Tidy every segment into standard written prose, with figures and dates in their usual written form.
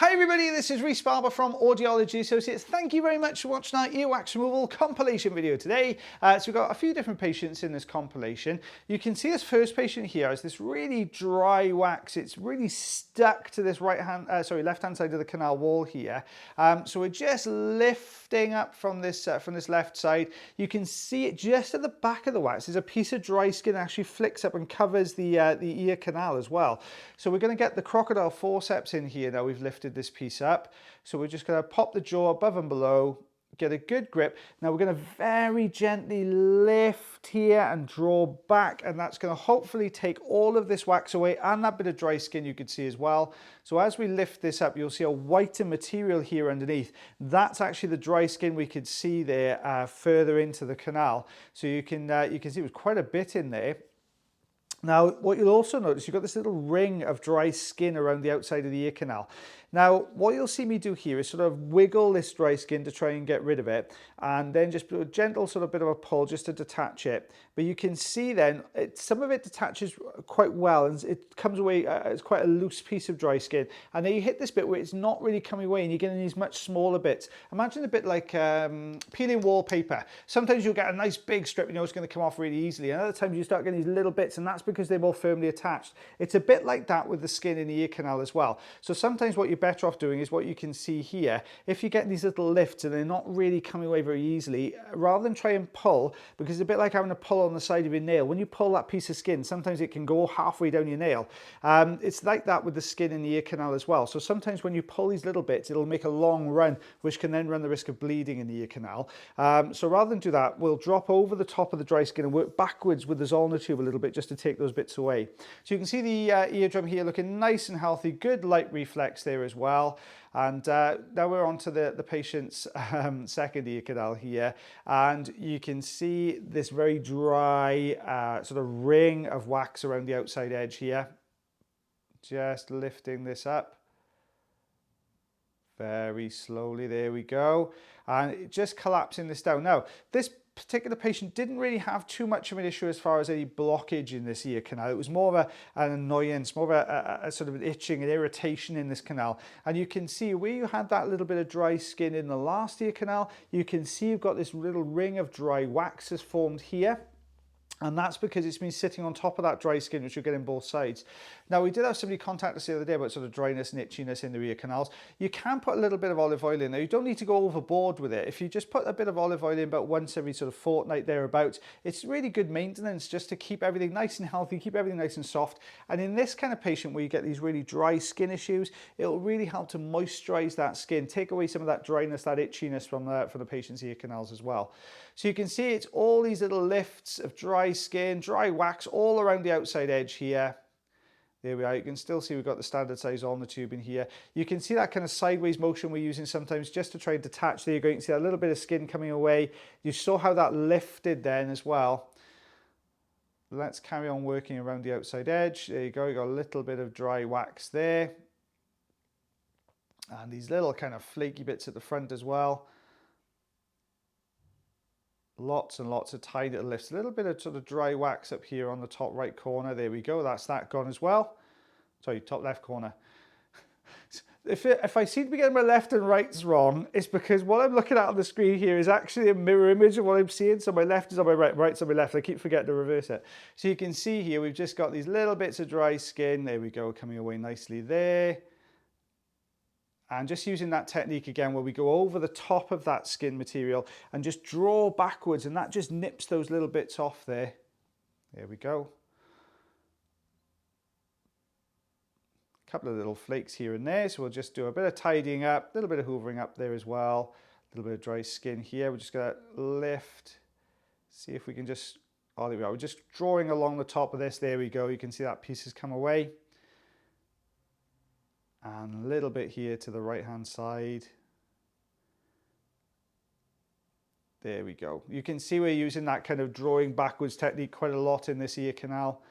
Hi everybody, this is Rhys Barber from Audiology Associates. Thank you very much for watching our earwax removal compilation video today. So we've got a few different patients in this compilation. You can see this first patient here has this really dry wax. It's really stuck to this left-hand side of the canal wall here. So we're just lifting up from this left side. You can see it just at the back of the wax. There's a piece of dry skin that actually flicks up and covers the ear canal as well. So we're going to get the crocodile forceps in here now. We've lifted this piece up, so we're just going to pop the jaw above and below, get a good grip. Now we're going to very gently lift here and draw back, and that's going to hopefully take all of this wax away and that bit of dry skin you could see as well. So as we lift this up, you'll see a whiter material here underneath. That's actually the dry skin we could see there further into the canal. So you can see it was quite a bit in there. Now, what you'll also notice, you've got this little ring of dry skin around the outside of the ear canal. Now, what you'll see me do here is sort of wiggle this dry skin to try and get rid of it, and then just do a gentle sort of bit of a pull just to detach it. But you can see then, some of it detaches quite well, and it comes away, it's quite a loose piece of dry skin. And then you hit this bit where it's not really coming away, and you're getting these much smaller bits. Imagine a bit like peeling wallpaper. Sometimes you'll get a nice big strip, you know it's going to come off really easily, and other times you start getting these little bits, and that's because they're more firmly attached. It's a bit like that with the skin in the ear canal as well. So sometimes what you're better off doing is what you can see here. If you get these little lifts and they're not really coming away very easily, rather than try and pull, because it's a bit like having a pull on the side of your nail. When you pull that piece of skin, sometimes it can go halfway down your nail. It's like that with the skin in the ear canal as well. So sometimes when you pull these little bits, it'll make a long run, which can then run the risk of bleeding in the ear canal. So rather than do that, we'll drop over the top of the dry skin and work backwards with the Zollner tube a little bit just to take those bits away. So you can see the eardrum here looking nice and healthy, good light reflex there as well. And now we're on to the patient's second ear canal here, and you can see this very dry sort of ring of wax around the outside edge here. Just lifting this up very slowly, there we go, and just collapsing this down. Now this particular patient didn't really have too much of an issue as far as any blockage in this ear canal. It was more of an annoyance, more of a sort of an itching and irritation in this canal. And you can see where you had that little bit of dry skin in the last ear canal, you can see you've got this little ring of dry wax has formed here. And that's because it's been sitting on top of that dry skin, which you'll get in both sides. Now, we did have somebody contact us the other day about sort of dryness and itchiness in the ear canals. You can put a little bit of olive oil in there. You don't need to go overboard with it. If you just put a bit of olive oil in about once every sort of fortnight thereabouts, it's really good maintenance just to keep everything nice and healthy, keep everything nice and soft. And in this kind of patient where you get these really dry skin issues, it'll really help to moisturize that skin, take away some of that dryness, that itchiness from the patient's ear canals as well. So you can see it's all these little lifts of dry skin, dry wax all around the outside edge here. There we are. You can still see we've got the standard size on the tube in here. You can see that kind of sideways motion we're using sometimes just to try and detach. There you go. You can see a little bit of skin coming away. You saw how that lifted then as well. Let's carry on working around the outside edge. There you go. You got a little bit of dry wax there. And these little kind of flaky bits at the front as well. Lots and lots of tiny little lifts. A little bit of sort of dry wax up here on the top right corner. There we go. That's that gone as well. Sorry, top left corner. If I seem to be getting my left and rights wrong, it's because what I'm looking at on the screen here is actually a mirror image of what I'm seeing. So my left is on my right, right's on my left. I keep forgetting to reverse it. So you can see here, we've just got these little bits of dry skin. There we go, coming away nicely there. And just using that technique again where we go over the top of that skin material and just draw backwards, and that just nips those little bits off there. There we go. A couple of little flakes here and there, so we'll just do a bit of tidying up, a little bit of hoovering up there as well, a little bit of dry skin here. We're just going to lift, see if we can just, oh there we are, we're just drawing along the top of this. There we go, you can see that piece has come away. And a little bit here to the right hand side. There we go. You can see we're using that kind of drawing backwards technique quite a lot in this ear canal.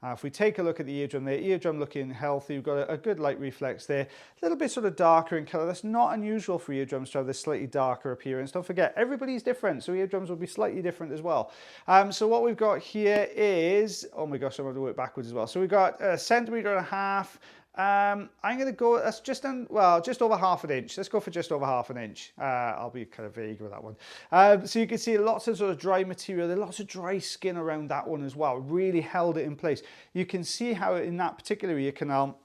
If we take a look at the eardrum there, eardrum looking healthy, we've got a good light reflex there. A little bit sort of darker in colour. That's not unusual for eardrums to have this slightly darker appearance. Don't forget, everybody's different, so eardrums will be slightly different as well. So what we've got here is, oh my gosh, I'm going to work backwards as well. So we've got 1.5 centimetres I'm going to go, that's just well, just over half an inch. Let's go for just over half an inch. I'll be kind of vague with that one. So you can see lots of sort of dry material. There's lots of dry skin around that one as well. Really held it in place. You can see how in that particular ear canal,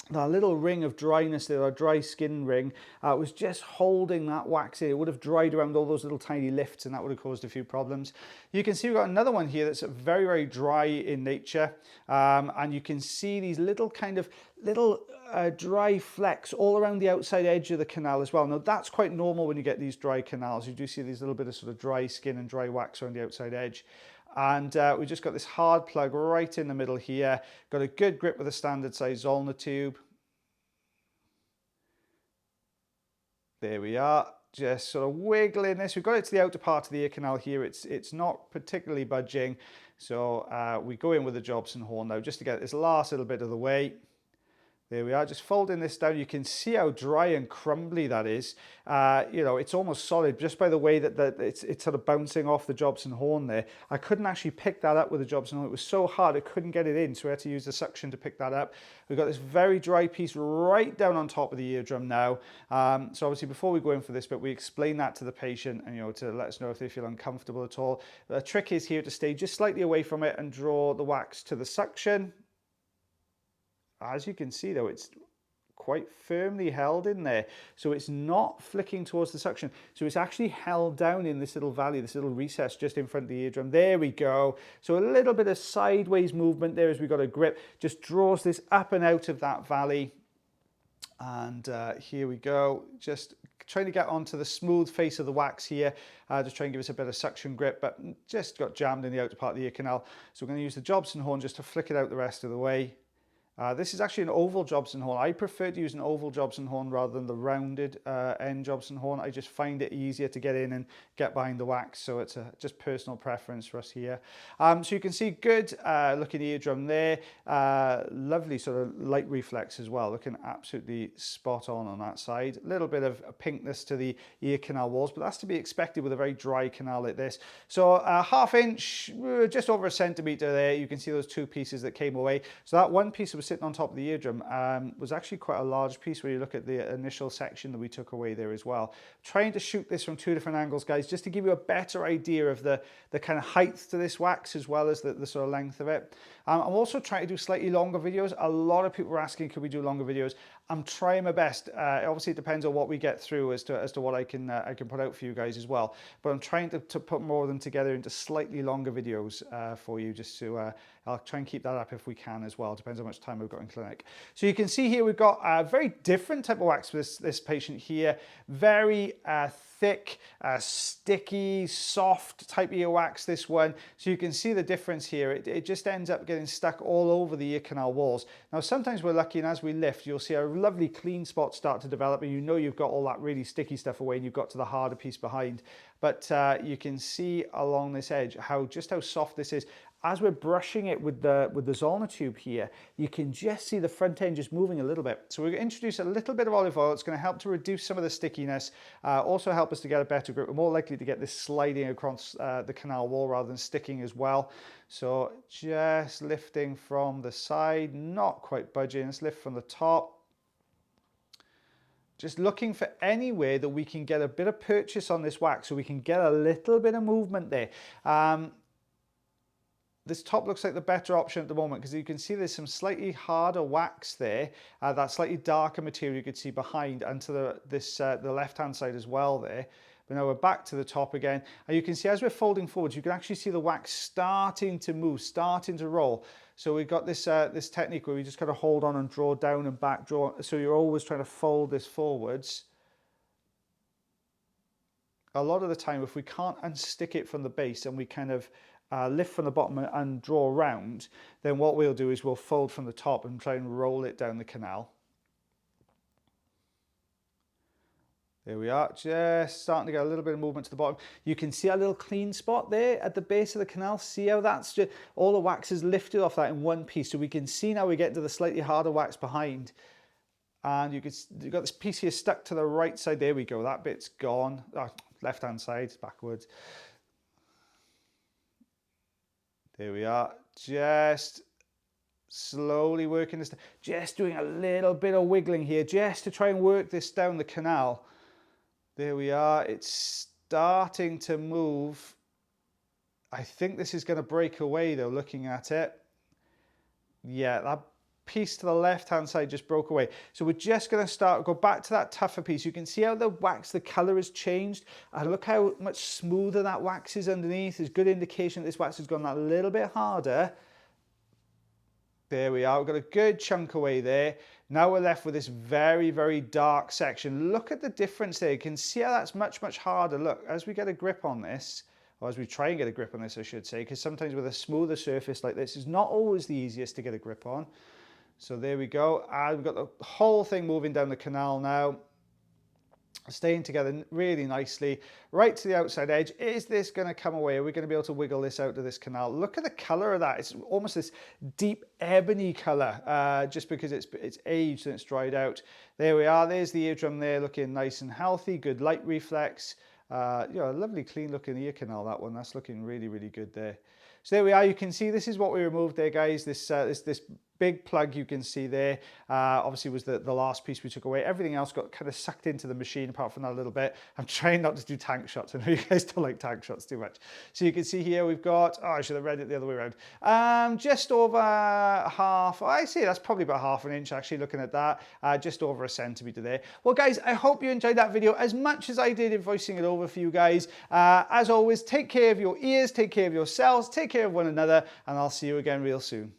that little ring of dryness there, a dry skin ring, was just holding that wax in. It would have dried around all those little tiny lifts and that would have caused a few problems. You can see we've got another one here that's very, very dry in nature. And you can see these little kind of dry flecks all around the outside edge of the canal as well. Now that's quite normal when you get these dry canals. You do see these little bit of sort of dry skin and dry wax around the outside edge. And we just got this hard plug right in the middle here. Got a good grip with a standard size Zollner tube. There we are. Just sort of wiggling this. We've got it to the outer part of the ear canal here. It's not particularly budging. So we go in with the Jobson horn now just to get this last little bit of the way. There we are, just folding this down. You can see how dry and crumbly that is. You know, it's almost solid just by the way that it's sort of bouncing off the Jobson horn there. I couldn't actually pick that up with the Jobson horn. It was so hard, I couldn't get it in, so I had to use the suction to pick that up. We've got this very dry piece right down on top of the eardrum now. So obviously before we go in for this bit, we explain that to the patient and, you know, to let us know if they feel uncomfortable at all. The trick is here to stay just slightly away from it and draw the wax to the suction. As you can see though, it's quite firmly held in there. So it's not flicking towards the suction. So it's actually held down in this little valley, this little recess just in front of the eardrum. There we go. So a little bit of sideways movement there as we got a grip, just draws this up and out of that valley. And here we go, just trying to get onto the smooth face of the wax here, just try and give us a bit of suction grip, but just got jammed in the outer part of the ear canal. So we're going to use the Jobson horn just to flick it out the rest of the way. This is actually an oval Jobson horn. I prefer to use an oval Jobson horn rather than the rounded end Jobson horn. I just find it easier to get in and get behind the wax, so it's just personal preference for us here. So you can see good looking eardrum there. Lovely sort of light reflex as well, looking absolutely spot on that side. A little bit of pinkness to the ear canal walls, but that's to be expected with a very dry canal like this. So ½ inch, just over a centimetre there. You can see those two pieces that came away. So that one piece was sitting on top of the eardrum was actually quite a large piece when you look at the initial section that we took away there as well. Trying to shoot this from two different angles, guys, just to give you a better idea of the kind of height to this wax as well as the sort of length of it. I'm also trying to do slightly longer videos. A lot of people were asking, could we do longer videos? I'm trying my best. Obviously, it depends on what we get through as to what I can put out for you guys as well. But I'm trying to put more of them together into slightly longer videos for you, just to I'll try and keep that up if we can as well. Depends how much time we've got in clinic. So you can see here we've got a very different type of wax for this patient here. Very thick, sticky, soft type earwax, this one. So you can see the difference here. It just ends up getting stuck all over the ear canal walls. Now, sometimes we're lucky, and as we lift, you'll see a lovely clean spot start to develop, and you know you've got all that really sticky stuff away, and you've got to the harder piece behind. But you can see along this edge just how soft this is. As we're brushing it with the Zollner tube here, you can just see the front end just moving a little bit. So we're going to introduce a little bit of olive oil. It's going to help to reduce some of the stickiness, also help us to get a better grip. We're more likely to get this sliding across the canal wall rather than sticking as well. So just lifting from the side, not quite budging. Let's lift from the top. Just looking for anywhere that we can get a bit of purchase on this wax so we can get a little bit of movement there. This top looks like the better option at the moment because you can see there's some slightly harder wax there, that slightly darker material you could see behind and to the left-hand side as well there. But now we're back to the top again. And you can see as we're folding forwards, you can actually see the wax starting to move, starting to roll. So we've got this, this technique where we just kind of hold on and draw down and back, draw. So you're always trying to fold this forwards. A lot of the time, if we can't unstick it from the base and we kind of lift from the bottom and draw around, then what we'll do is we'll fold from the top and try and roll it down the canal. There we are, just starting to get a little bit of movement to the bottom. You can see a little clean spot there at the base of the canal. See how that's just, all the wax is lifted off that in one piece. So we can see now we get to the slightly harder wax behind. And you've got this piece here stuck to the right side. There we go, that bit's gone. Left-hand side, backwards. There we are, just Slowly working this, just doing a little bit of wiggling here, just to try and work this down the canal. There we are. It's starting to move. I think this is going to break away though, looking at it. Yeah, that piece to the left-hand side just broke away. So we're just going to go back to that tougher piece. You can see how the wax, the color has changed. And look how much smoother that wax is underneath. There's good indication that this wax has gone a little bit harder. There we are, we've got a good chunk away there. Now we're left with this very, very dark section. Look at the difference there. You can see how that's much, much harder. Look, as we get a grip on this, or as we try and get a grip on this, I should say, because sometimes with a smoother surface like this, it's not always the easiest to get a grip on. So there we go. And we've got the whole thing moving down the canal now, staying together really nicely, right to the outside edge. Is this going to come away? Are we going to be able to wiggle this out to this canal? Look at the color of that. It's almost this deep ebony color, just because it's aged and it's dried out. There we are. There's the eardrum there, looking nice and healthy. Good light reflex. You know, a lovely clean looking ear canal, that one. That's looking really, really good there. So there we are. You can see this is what we removed there, guys. This big plug you can see there, obviously was the last piece we took away. Everything else got kind of sucked into the machine apart from that a little bit. I'm trying not to do tank shots. I know you guys don't like tank shots too much. So you can see here we've got, oh, I should have read it the other way around. Just over half, I see that's probably about ½ an inch actually looking at that, just over 1 centimeter there. Well guys, I hope you enjoyed that video as much as I did in voicing it over for you guys. As always, take care of your ears, take care of yourselves, take care of one another, and I'll see you again real soon.